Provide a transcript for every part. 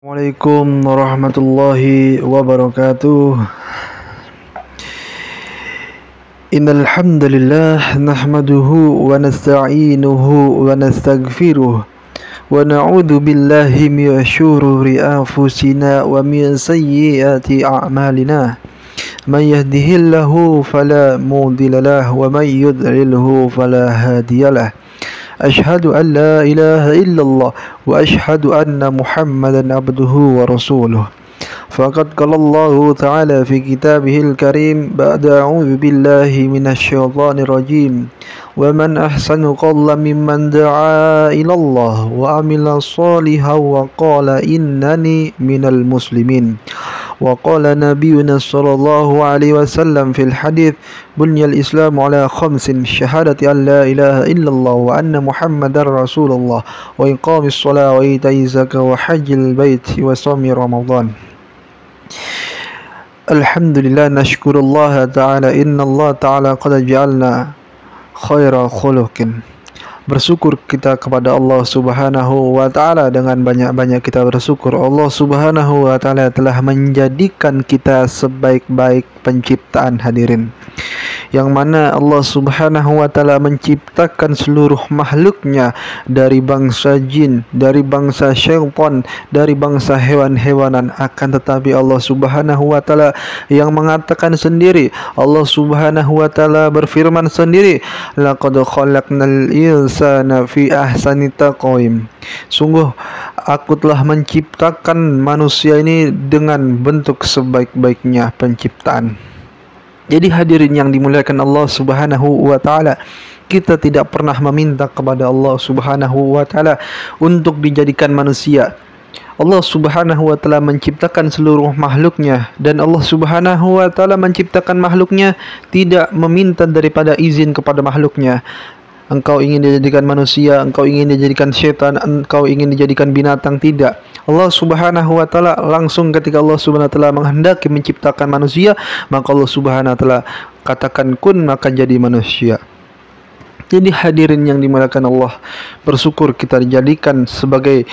Assalamualaikum warahmatullahi wabarakatuh. Innal hamdalillah nahmaduhu wa nasta'inuhu wa nastaghfiruh wa na'udzu billahi min syururi anfusina wa min sayyiati a'malina. Man yahdihillahu fala mudilla lahu wa man yudlilhu fala hadiyalah. Ashhadu an la ilaha illallah wa ashhadu anna Muhammadan abduhu wa rasuluh. Faqad qala Allah Ta'ala fi kitabihil karim ba'da a'udzu billahi minasy syaithanir rajim. Wa man ahsanu qawlan mimman da'a ila Allah wa amila shalihan wa qala innani minal muslimin. وقال نبينا صلى الله عليه وسلم في الحديث بني الإسلام على خمس شهادة أن لا إله إلا الله وأن محمد رسول الله وإقام الصلاة وإيتاء الزكاة وحج البيت وصوم رمضان. الحمد لله نشكر الله تعالى إن الله تعالى قد جعلنا خير خلق. Bersyukur kita kepada Allah Subhanahu wa Ta'ala. Dengan banyak-banyak kita bersyukur, Allah Subhanahu wa Ta'ala telah menjadikan kita sebaik-baik penciptaan, hadirin, yang mana Allah Subhanahu wa Ta'ala menciptakan seluruh makhluknya dari bangsa jin, dari bangsa syaitan, dari bangsa hewan-hewanan. Akan tetapi Allah Subhanahu wa Ta'ala yang mengatakan sendiri, Allah Subhanahu wa Ta'ala berfirman sendiri, laqad khalaqnal insana fi ahsani taqwim. Sungguh aku telah menciptakan manusia ini dengan bentuk sebaik-baiknya penciptaan. Jadi hadirin yang dimuliakan Allah Subhanahu wa Ta'ala, kita tidak pernah meminta kepada Allah Subhanahu wa Ta'ala untuk dijadikan manusia. Allah Subhanahu wa Ta'ala menciptakan seluruh makhluknya, dan Allah Subhanahu wa Ta'ala menciptakan makhluknya tidak meminta daripada izin kepada makhluknya. Engkau ingin dijadikan manusia, engkau ingin dijadikan syaitan, engkau ingin dijadikan binatang, tidak. Allah Subhanahu wa Ta'ala langsung ketika Allah Subhanahu wa Ta'ala menghendaki menciptakan manusia, maka Allah Subhanahu wa Ta'ala katakan kun, maka jadi manusia. Jadi hadirin yang dimuliakan Allah, bersyukur kita dijadikan sebagai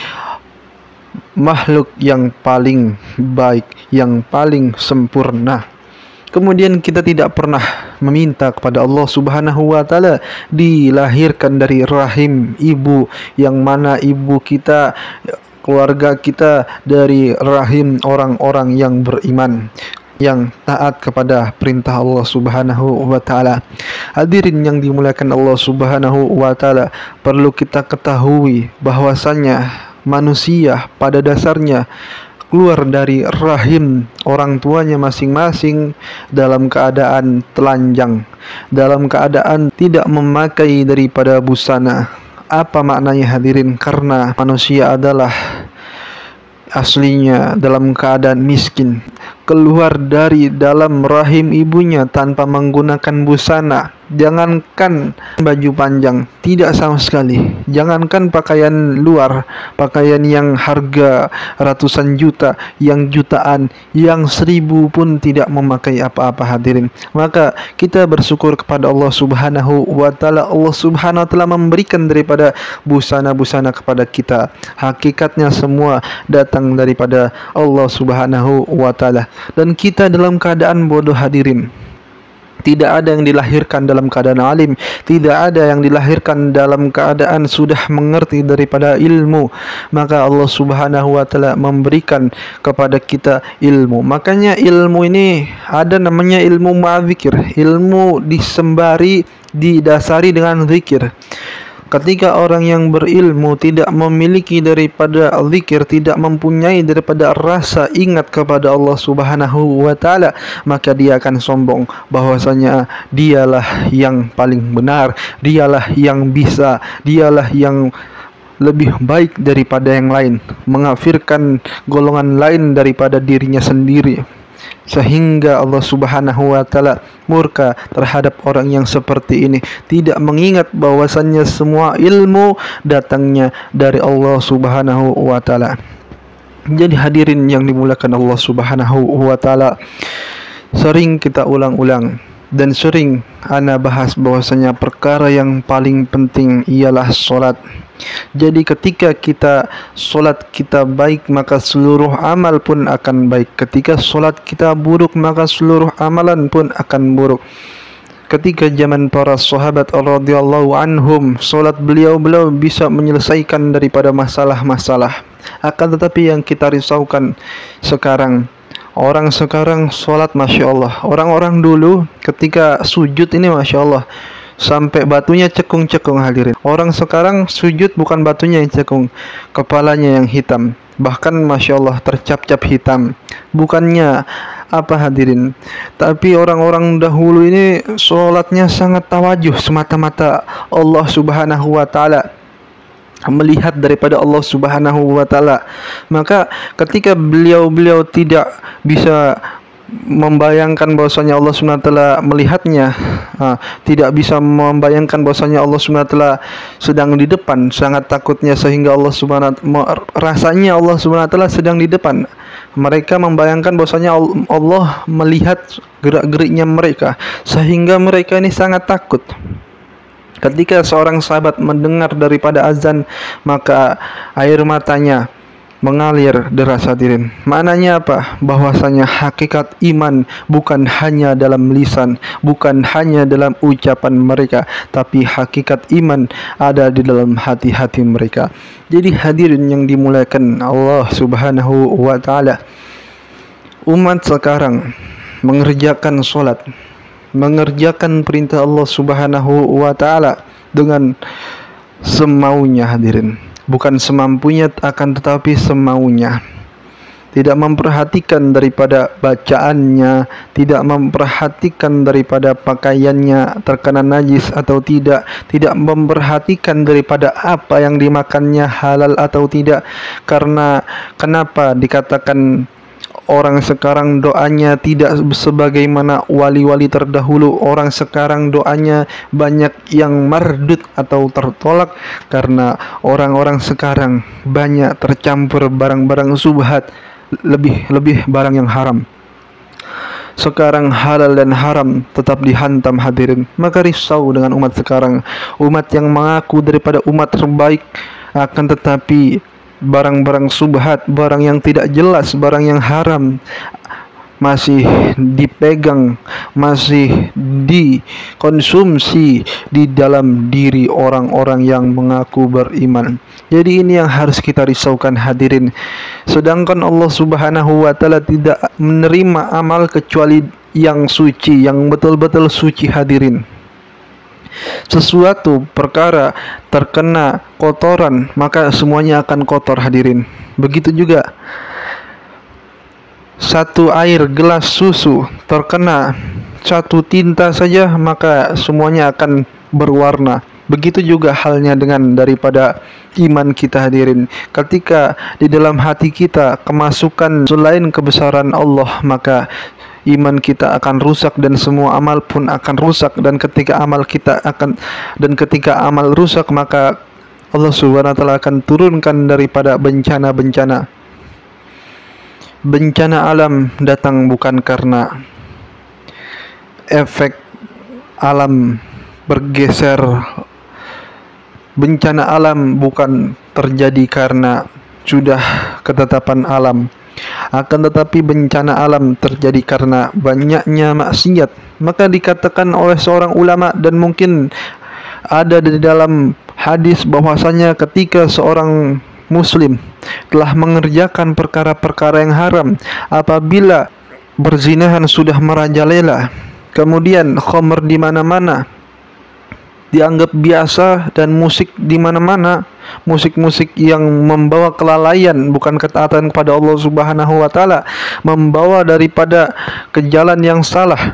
makhluk yang paling baik, yang paling sempurna. Kemudian kita tidak pernah meminta kepada Allah Subhanahu wa Ta'ala dilahirkan dari rahim ibu, yang mana ibu kita, keluarga kita dari rahim orang-orang yang beriman, yang taat kepada perintah Allah Subhanahu wa Ta'ala. Hadirin yang dimuliakan Allah Subhanahu wa Ta'ala, perlu kita ketahui bahwasanya manusia pada dasarnya keluar dari rahim orang tuanya masing-masing dalam keadaan telanjang, dalam keadaan tidak memakai daripada busana. Apa maknanya hadirin? Karena manusia adalah aslinya dalam keadaan miskin, keluar dari dalam rahim ibunya tanpa menggunakan busana. Jangankan baju panjang, tidak sama sekali. Jangankan pakaian luar, pakaian yang harga ratusan juta, yang jutaan, yang 1000 pun tidak memakai apa-apa, hadirin. Maka kita bersyukur kepada Allah Subhanahu wa Ta'ala. Allah Subhanahu wa Ta'ala memberikan daripada busana-busana kepada kita. Hakikatnya semua datang daripada Allah Subhanahu wa Ta'ala. Dan kita dalam keadaan bodoh, hadirin. Tidak ada yang dilahirkan dalam keadaan alim, tidak ada yang dilahirkan dalam keadaan sudah mengerti daripada ilmu. Maka Allah Subhanahu wa Ta'ala memberikan kepada kita ilmu. Makanya ilmu ini ada namanya ilmu ma'adzikir, ilmu disembari, didasari dengan zikir. Ketika orang yang berilmu tidak memiliki daripada zikir, tidak mempunyai daripada rasa ingat kepada Allah Subhanahu wa Ta'ala, maka dia akan sombong bahwasanya dialah yang paling benar, dialah yang bisa, dialah yang lebih baik daripada yang lain, mengafirkan golongan lain daripada dirinya sendiri. Sehingga Allah Subhanahu wa Ta'ala murka terhadap orang yang seperti ini, tidak mengingat bahwasannya semua ilmu datangnya dari Allah Subhanahu wa Ta'ala. Jadi hadirin yang dimuliakan Allah Subhanahu wa Ta'ala, sering kita ulang-ulang dan sering ana bahas bahwasanya perkara yang paling penting ialah solat. Jadi ketika kita solat kita baik, maka seluruh amal pun akan baik. Ketika solat kita buruk, maka seluruh amalan pun akan buruk. Ketika zaman para sahabat radhiyallahu anhum, solat beliau bisa menyelesaikan daripada masalah-masalah. Akan tetapi yang kita risaukan sekarang, orang sekarang solat Masya Allah. Orang-orang dulu ketika sujud ini Masya Allah sampai batunya cekung-cekung hadirin. Orang sekarang sujud bukan batunya yang cekung, kepalanya yang hitam. Bahkan Masya Allah tercap-cap hitam. Bukannya apa hadirin, tapi orang-orang dahulu ini solatnya sangat tawajuh semata-mata Allah Subhanahu wa Ta'ala, melihat daripada Allah Subhanahu wa Ta'ala. Maka ketika beliau tidak bisa membayangkan bahwasanya Allah Subhanahu wa Ta'ala melihatnya, tidak bisa membayangkan bahwasanya Allah Subhanahu wa Ta'ala sedang di depan, sangat takutnya sehingga Allah Subhanahu wa Ta'ala rasanya Allah Subhanahu wa Ta'ala sedang di depan. Mereka membayangkan bahwasanya Allah melihat gerak-geriknya mereka sehingga mereka ini sangat takut. Ketika seorang sahabat mendengar daripada azan, maka air matanya mengalir deras hadirin. Maknanya apa? Bahwasanya hakikat iman bukan hanya dalam lisan, bukan hanya dalam ucapan mereka, tapi hakikat iman ada di dalam hati-hati mereka. Jadi hadirin yang dimuliakan Allah Subhanahu wa Ta'ala, umat sekarang mengerjakan solat, mengerjakan perintah Allah Subhanahu wa Ta'ala dengan semaunya hadirin, bukan semampunya, akan tetapi semaunya. Tidak memperhatikan daripada bacaannya, tidak memperhatikan daripada pakaiannya terkena najis atau tidak, tidak memperhatikan daripada apa yang dimakannya halal atau tidak. Karena kenapa dikatakan orang sekarang doanya tidak sebagaimana wali-wali terdahulu? Orang sekarang doanya banyak yang mardud atau tertolak karena orang-orang sekarang banyak tercampur barang-barang subhat, lebih barang yang haram. Sekarang halal dan haram tetap dihantam hadirin. Maka risau dengan umat sekarang, umat yang mengaku daripada umat terbaik, akan tetapi barang-barang subhat, barang yang tidak jelas, barang yang haram masih dipegang, masih dikonsumsi di dalam diri orang-orang yang mengaku beriman. Jadi ini yang harus kita risaukan hadirin. Sedangkan Allah Subhanahu wa Ta'ala tidak menerima amal kecuali yang suci, yang betul-betul suci hadirin. Sesuatu perkara terkena kotoran, maka semuanya akan kotor hadirin. Begitu juga satu air gelas susu terkena satu tinta saja, maka semuanya akan berwarna. Begitu juga halnya dengan daripada iman kita hadirin. Ketika di dalam hati kita kemasukan selain kebesaran Allah, maka iman kita akan rusak dan semua amal pun akan rusak. Dan ketika amal rusak, maka Allah Subhanahu wa Ta'ala akan turunkan daripada bencana-bencana. Bencana alam datang bukan karena efek alam bergeser. Bencana alam bukan terjadi karena sudah ketetapan alam, akan tetapi bencana alam terjadi karena banyaknya maksiat. Maka dikatakan oleh seorang ulama, dan mungkin ada di dalam hadis, bahwasanya ketika seorang muslim telah mengerjakan perkara-perkara yang haram, apabila berzinahan sudah merajalela, kemudian khamr di mana-mana dianggap biasa, dan musik di mana-mana, musik-musik yang membawa kelalaian, bukan ketaatan kepada Allah Subhanahu wa Ta'ala, membawa daripada ke jalan yang salah,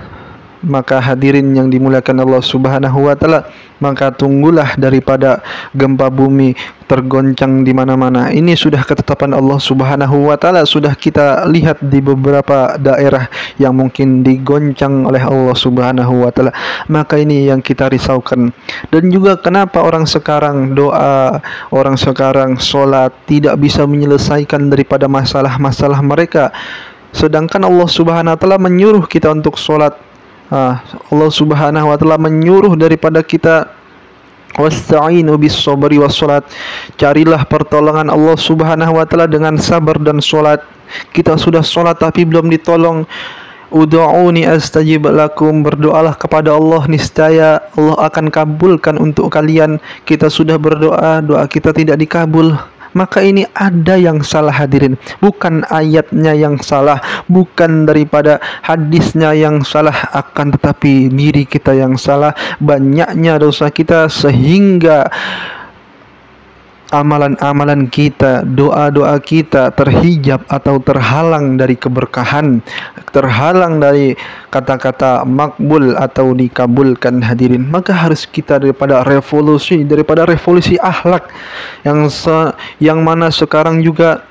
maka hadirin yang dimuliakan Allah Subhanahu wa Ta'ala, maka tunggulah daripada gempa bumi tergoncang di mana-mana. Ini sudah ketetapan Allah Subhanahu wa Ta'ala, sudah kita lihat di beberapa daerah yang mungkin digoncang oleh Allah Subhanahu wa Ta'ala. Maka ini yang kita risaukan. Dan juga kenapa orang sekarang doa, orang sekarang solat tidak bisa menyelesaikan daripada masalah-masalah mereka, sedangkan Allah Subhanahu wa Ta'ala menyuruh kita untuk solat Allah Subhanahu wa taala menyuruh daripada kita, wasta'inu bis sabri was salat, carilah pertolongan Allah Subhanahu wa taala dengan sabar dan salat. Kita sudah salat tapi belum ditolong, ud'uni astajib lakum, berdoalah kepada Allah, niscaya Allah akan kabulkan untuk kalian. Kita sudah berdoa, doa kita tidak dikabul, maka ini ada yang salah hadirin. Bukan ayatnya yang salah, bukan daripada hadisnya yang salah, akan tetapi diri kita yang salah. Banyaknya dosa kita sehingga amalan-amalan kita, doa-doa kita terhijab atau terhalang dari keberkahan, terhalang dari kata-kata makbul atau dikabulkan hadirin. Maka harus kita daripada revolusi akhlak yang mana sekarang juga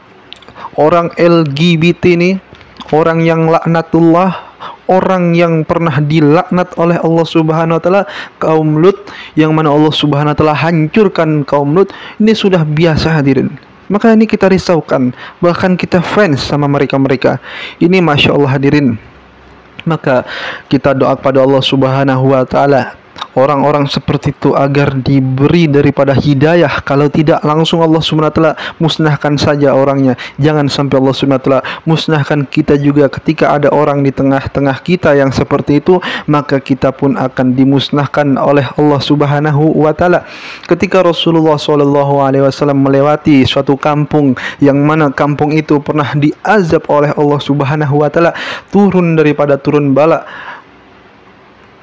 orang LGBT ini, orang yang laknatullah, orang yang pernah dilaknat oleh Allah Subhanahu wa taala, kaum Lut, yang mana Allah Subhanahu wa taala hancurkan kaum Lut, ini sudah biasa hadirin. Maka ini kita risaukan, bahkan kita fans sama mereka-mereka. Ini Masya Allah hadirin. Maka kita doa kepada Allah Subhanahu wa taala orang-orang seperti itu agar diberi daripada hidayah. Kalau tidak, langsung Allah Subhanahu wa taala musnahkan saja orangnya. Jangan sampai Allah Subhanahu wa taala musnahkan kita juga. Ketika ada orang di tengah-tengah kita yang seperti itu, maka kita pun akan dimusnahkan oleh Allah Subhanahu wa taala. Ketika Rasulullah SAW melewati suatu kampung yang mana kampung itu pernah diazab oleh Allah Subhanahu wa taala, turun bala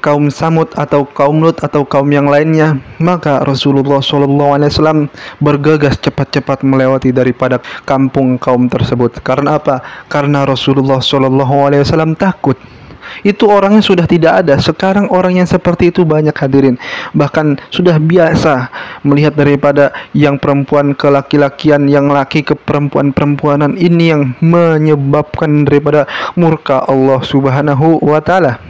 kaum Samud atau kaum Lut atau kaum yang lainnya, maka Rasulullah SAW bergegas cepat-cepat melewati daripada kampung kaum tersebut. Karena apa? Karena Rasulullah SAW takut. Itu orangnya sudah tidak ada. Sekarang orang yang seperti itu banyak hadirin. Bahkan sudah biasa melihat daripada yang perempuan ke laki-lakian, yang laki ke perempuan-perempuanan. Ini yang menyebabkan daripada murka Allah Subhanahu wa taala.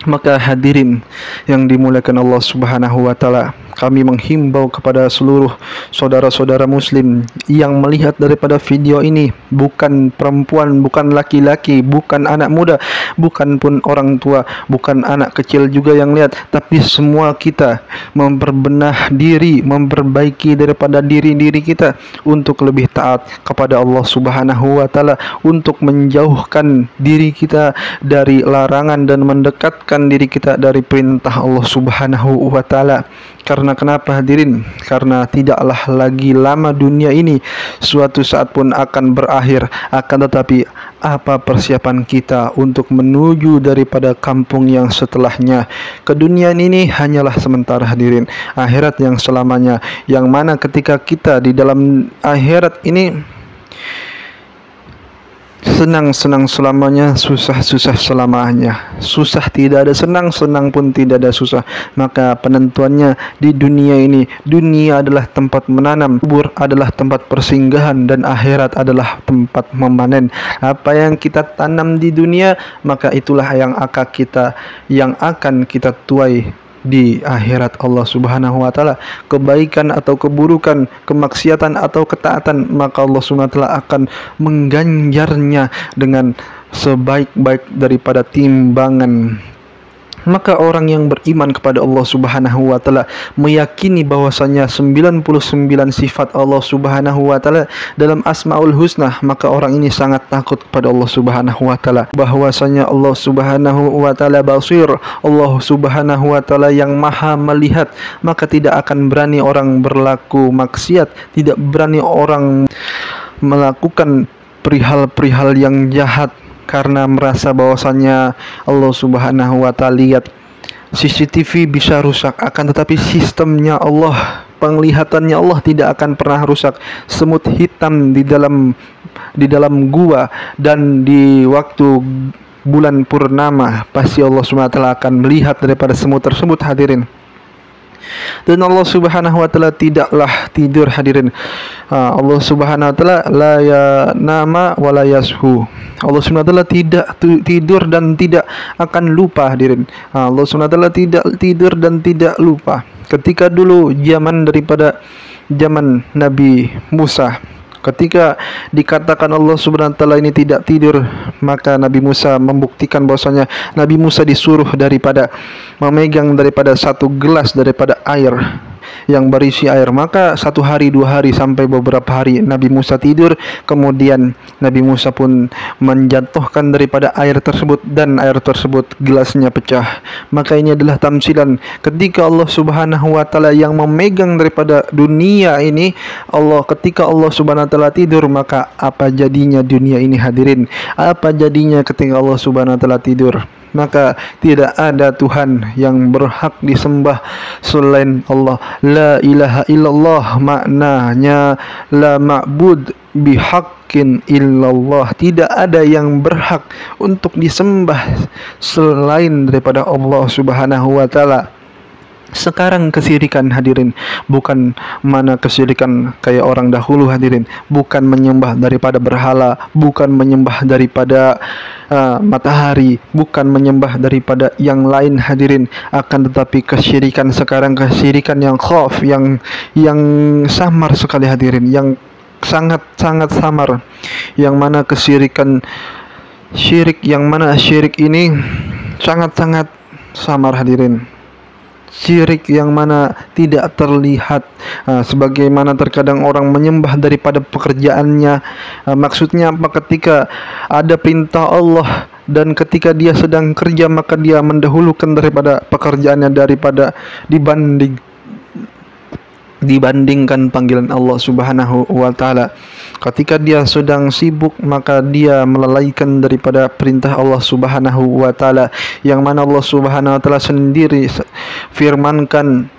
Maka hadirin yang dimuliakan Allah Subhanahu wa taala, kami menghimbau kepada seluruh saudara-saudara muslim yang melihat daripada video ini, bukan perempuan, bukan laki-laki, bukan anak muda, bukan pun orang tua, bukan anak kecil juga yang lihat, tapi semua kita memperbenah diri, memperbaiki daripada diri-diri kita untuk lebih taat kepada Allah Subhanahu wa taala, untuk menjauhkan diri kita dari larangan dan mendekatkan diri kita dari perintah Allah Subhanahu wa taala. Karena kenapa hadirin? Karena tidaklah lagi lama dunia ini, suatu saat pun akan berakhir. Akan tetapi apa persiapan kita untuk menuju daripada kampung yang setelahnya? Keduniaan ini hanyalah sementara hadirin. Akhirat yang selamanya, yang mana ketika kita di dalam akhirat ini senang-senang selamanya, susah-susah selamanya. Susah tidak ada senang, senang pun tidak ada susah. Maka penentuannya di dunia ini, dunia adalah tempat menanam, kubur adalah tempat persinggahan, dan akhirat adalah tempat memanen. Apa yang kita tanam di dunia, maka itulah yang akan kita tuai di akhirat Allah Subhanahu wa taala. Kebaikan atau keburukan, kemaksiatan atau ketaatan, maka Allah Subhanahu wa taala akan mengganjarnya dengan sebaik-baik daripada timbangan. Maka orang yang beriman kepada Allah Subhanahu wa taala meyakini bahwasanya 99 sifat Allah Subhanahu wa taala dalam Asmaul Husna, maka orang ini sangat takut kepada Allah Subhanahu wa taala. Bahwasanya Allah Subhanahu wa taala basir, Allah Subhanahu wa taala yang maha melihat, maka tidak akan berani orang berlaku maksiat, tidak berani orang melakukan perihal-perihal yang jahat, karena merasa bahwasannya Allah Subhanahu wa taala lihat. CCTV bisa rusak, akan tetapi sistemnya Allah, penglihatannya Allah tidak akan pernah rusak. Semut hitam di dalam gua dan di waktu bulan purnama, pasti Allah Subhanahu wa taala akan melihat daripada semut tersebut hadirin. Dan Allah Subhanahu wa taala tidaklah tidur hadirin. Allah Subhanahu wa taala la yanama wa la yashu. Allah Subhanahu wa taala tidak tidur dan tidak akan lupa hadirin. Allah Subhanahu wa taala tidak tidur dan tidak lupa. Ketika dulu zaman Nabi Musa, Ketika dikatakan Allah Subhanahu wa taala ini tidak tidur, maka Nabi Musa membuktikan bahwasanya Nabi Musa disuruh daripada memegang daripada satu gelas daripada air yang berisi air. Maka 1 hari, 2 hari, sampai beberapa hari Nabi Musa tidur. Kemudian Nabi Musa pun menjatuhkan daripada air tersebut, dan air tersebut gelasnya pecah. Maka ini adalah tamsilan ketika Allah Subhanahu wa taala yang memegang daripada dunia ini. Ketika Allah Subhanahu wa taala tidur, maka apa jadinya dunia ini, hadirin? Apa jadinya ketika Allah Subhanahu wa taala tidur? Maka tidak ada Tuhan yang berhak disembah selain Allah. La ilaha illallah maknanya la ma'bud bihaqqin illallah. Tidak ada yang berhak untuk disembah selain daripada Allah Subhanahu wa taala. Sekarang kesyirikan, hadirin, bukan mana kesyirikan kayak orang dahulu, hadirin, bukan menyembah daripada berhala, bukan menyembah daripada matahari, bukan menyembah daripada yang lain, hadirin. Akan tetapi kesyirikan sekarang, kesyirikan yang khaf, yang samar sekali, hadirin, yang sangat samar, yang mana syirik ini sangat samar, hadirin. Syirik yang mana tidak terlihat, sebagaimana terkadang orang menyembah daripada pekerjaannya. Maksudnya apa? Ketika ada perintah Allah dan ketika dia sedang kerja, maka dia mendahulukan daripada pekerjaannya daripada dibandingkan panggilan Allah Subhanahu wa taala. Ketika dia sedang sibuk, maka dia melalaikan daripada perintah Allah Subhanahu wa taala, yang mana Allah Subhanahu wa taala sendiri firmankan,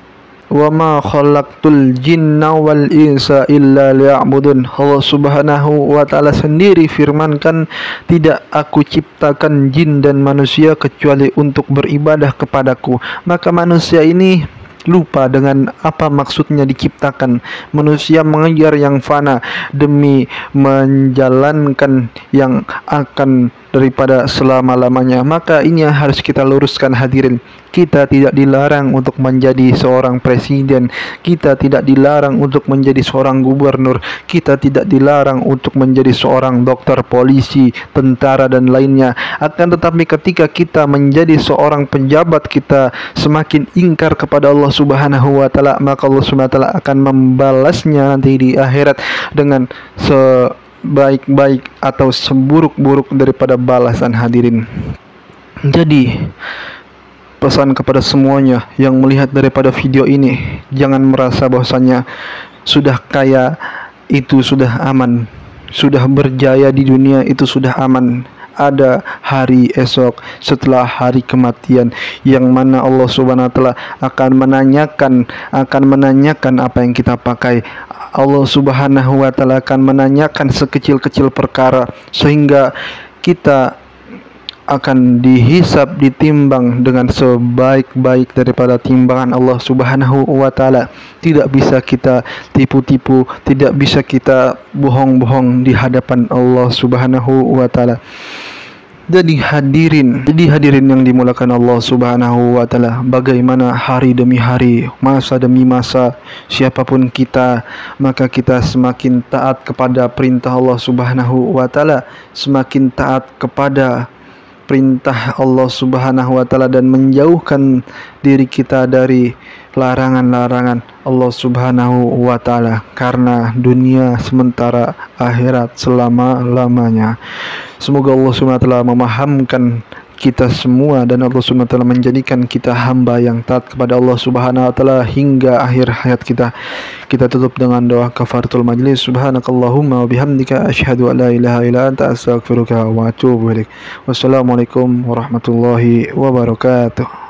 wa ma khalaqtul jinna wal insa illa liya'budun. Allah Subhanahu wa taala sendiri firmankan, tidak aku ciptakan jin dan manusia kecuali untuk beribadah kepadaku. Maka manusia ini lupa dengan apa maksudnya diciptakan. Manusia mengejar yang fana demi menjalankan yang akan daripada selama-lamanya. Maka ini yang harus kita luruskan, hadirin. Kita tidak dilarang untuk menjadi seorang presiden, kita tidak dilarang untuk menjadi seorang gubernur, kita tidak dilarang untuk menjadi seorang dokter, polisi, tentara dan lainnya. Akan tetapi ketika kita menjadi seorang pejabat, kita semakin ingkar kepada Allah Subhanahu wa taala, maka Allah Subhanahu wa taala akan membalasnya nanti di akhirat dengan sebaik-baik atau seburuk-buruk daripada balasan, hadirin. Jadi pesan kepada semuanya yang melihat daripada video ini, jangan merasa bahwasanya sudah kaya itu sudah aman, sudah berjaya di dunia itu sudah aman. Ada hari esok setelah hari kematian, yang mana Allah Subhanahu wa taala akan menanyakan apa yang kita pakai. Allah Subhanahu wa taala akan menanyakan sekecil-kecil perkara, sehingga kita akan dihisab, ditimbang dengan sebaik-baik daripada timbangan Allah Subhanahu wa taala. Tidak bisa kita tipu-tipu, tidak bisa kita bohong-bohong di hadapan Allah Subhanahu wa taala. Jadi hadirin yang dimulakan Allah Subhanahu wa taala, bagaimana hari demi hari, masa demi masa, siapapun kita, maka kita semakin taat kepada perintah Allah Subhanahu wa taala, semakin taat kepada perintah Allah Subhanahu wa taala, dan menjauhkan diri kita dari larangan-larangan Allah Subhanahu wa taala, karena dunia sementara, akhirat selama-lamanya. Semoga Allah Subhanahu wa taala memahamkan kita semua, dan Allah Subhanahu wa taala menjadikan kita hamba yang taat kepada Allah Subhanahu wa taala hingga akhir hayat kita. Kita tutup dengan doa kafaratul majlis. Subhanakallahumma wa bihamdika asyhadu an la ilaha illa anta astaghfiruka wa atubu ilaik. Wassalamualaikum warahmatullahi wabarakatuh.